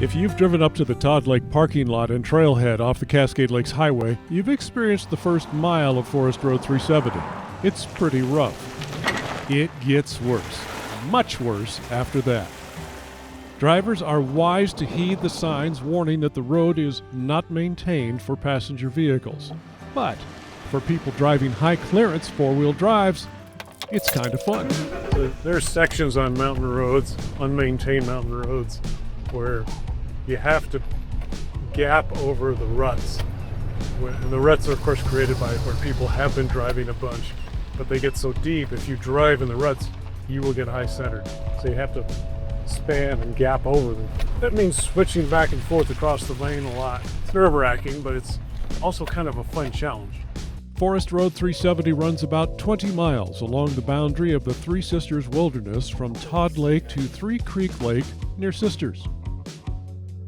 If you've driven up to the Todd Lake parking lot and trailhead off the Cascade Lakes Highway, you've experienced the first mile of Forest Road 370. It's pretty rough. It gets worse, much worse after that. Drivers are wise to heed the signs warning that the road is not maintained for passenger vehicles. But for people driving high-clearance four-wheel drives, it's kind of fun. There's sections on mountain roads, unmaintained mountain roads, where you have to gap over the ruts. And the ruts are, of course, created by where people have been driving a bunch, but they get so deep, if you drive in the ruts, you will get high-centered. So you have to span and gap over them. That means switching back and forth across the lane a lot. It's nerve-wracking, but it's also kind of a fun challenge. Forest Road 370 runs about 20 miles along the boundary of the Three Sisters Wilderness from Todd Lake to Three Creek Lake near Sisters.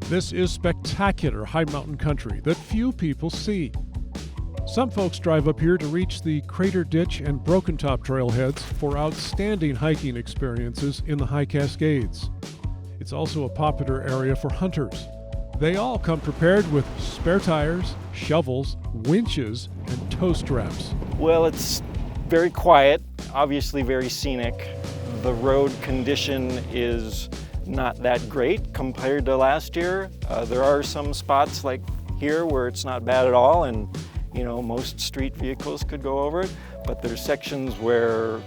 This is spectacular high mountain country that few people see. Some folks drive up here to reach the Crater Ditch and Broken Top trailheads for outstanding hiking experiences in the high Cascades. It's also a popular area for hunters. They all come prepared with spare tires, shovels, winches, and tow straps. Well, it's very quiet, obviously very scenic. The road condition is not that great compared to last year. There are some spots like here where it's not bad at all, and most street vehicles could go over it, but there's sections where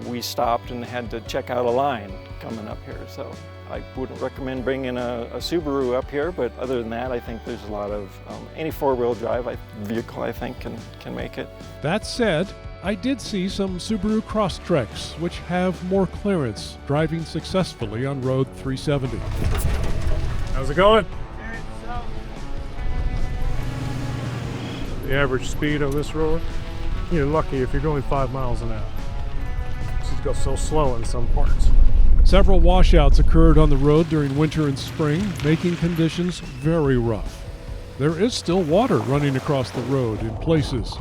we stopped and had to check out a line coming up here. So I wouldn't recommend bringing a Subaru up here, but other than that, I think there's a lot of any four-wheel drive vehicle I think can make it. That said, I did see some Subaru Crosstreks, which have more clearance, driving successfully on Road 370. How's it going? The average speed on this road, you're lucky if you're going 5 miles an hour. It goes so slow in some parts. Several washouts occurred on the road during winter and spring, making conditions very rough. There is still water running across the road in places.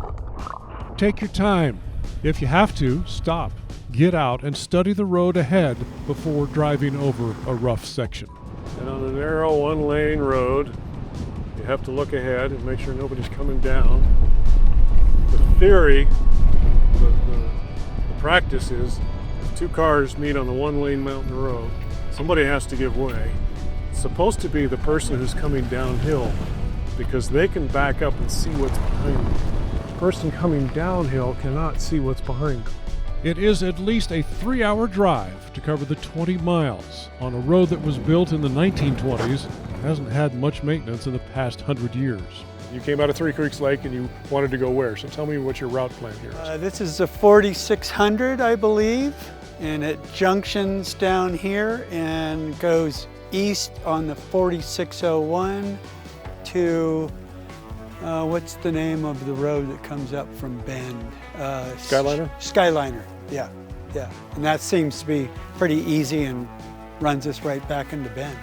Take your time. If you have to, stop, get out, and study the road ahead before driving over a rough section. And on a narrow one-lane road, you have to look ahead and make sure nobody's coming down. The theory, the practice is, if two cars meet on the one-lane mountain road, somebody has to give way. It's supposed to be the person who's coming downhill, because they can back up and see what's behind them. The person coming downhill cannot see what's behind them. It is at least a 3-hour drive to cover the 20 miles on a road that was built in the 1920s and hasn't had much maintenance in the past 100 years. You came out of Three Creeks Lake and you wanted to go where? So tell me what your route plan here is. This is the 4600, I believe, and it junctions down here and goes east on the 4601 to what's the name of the road that comes up from Bend? Skyliner? Skyliner, yeah. And that seems to be pretty easy and runs us right back into Bend.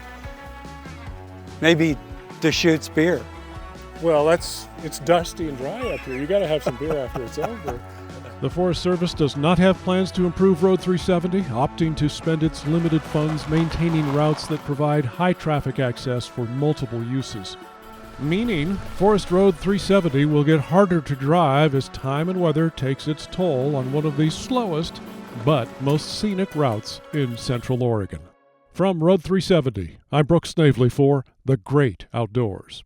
Maybe Deschutes beer. Well, it's dusty and dry up here. You got to have some beer after it's over. The Forest Service does not have plans to improve Road 370, opting to spend its limited funds maintaining routes that provide high traffic access for multiple uses. Meaning, Forest Road 370 will get harder to drive as time and weather takes its toll on one of the slowest but most scenic routes in Central Oregon. From Road 370, I'm Brooke Snavely for The Great Outdoors.